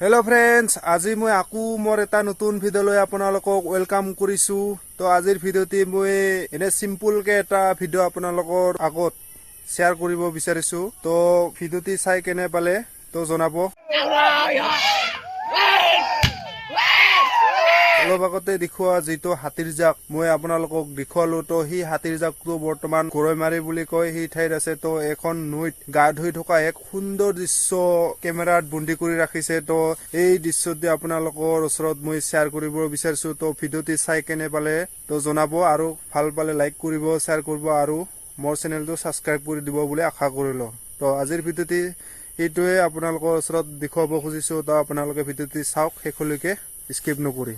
Hello friends, আজি মই আকু মোৰ এটা নতুন ভিডিও লৈ আপোনালোকক ওয়েলকাম কৰিছো। তো আজিৰ ভিডিওটি মই এনে সিম্পল কে এটা ভিডিও আপোনালোকৰ আগত শেয়াৰ কৰিব বিচাৰিছো। তো ভিডিওটি চাই কেনে পালে তো জনাব। অলপ আগতে দেখুৱা যিটো হাতীৰ জাক মই আপোনালোকক দেখুৱালো। তো সেই হাতীৰ জাকটো বৰ্তমান গৰৈমাৰী বুলি কয় সেই ঠাইত আছে। তো এখন নৈত গা ধুই থকা এক সুন্দৰ দৃশ্য কেমেৰাত বন্দী কৰি ৰাখিছে। তো এই দৃশ্যটি আপোনালোকৰ ওচৰত মই শ্বেয়াৰ কৰিব বিচাৰিছো। তো ভিডিওটি চাই কেনে পালে তো জনাব, আৰু ভাল পালে লাইক কৰিব, শ্বেয়াৰ কৰিব, আৰু মোৰ চেনেলটো সাবস্ক্ৰাইব কৰি দিব বুলি আশা কৰিলো। তো আজিৰ ভিডিওটি এইটোৱে আপোনালোকৰ ওচৰত দেখুৱাব খুজিছো। তো আপোনালোকে ভিডিওটি চাওক শেষলৈকে, স্কিপ নকৰি।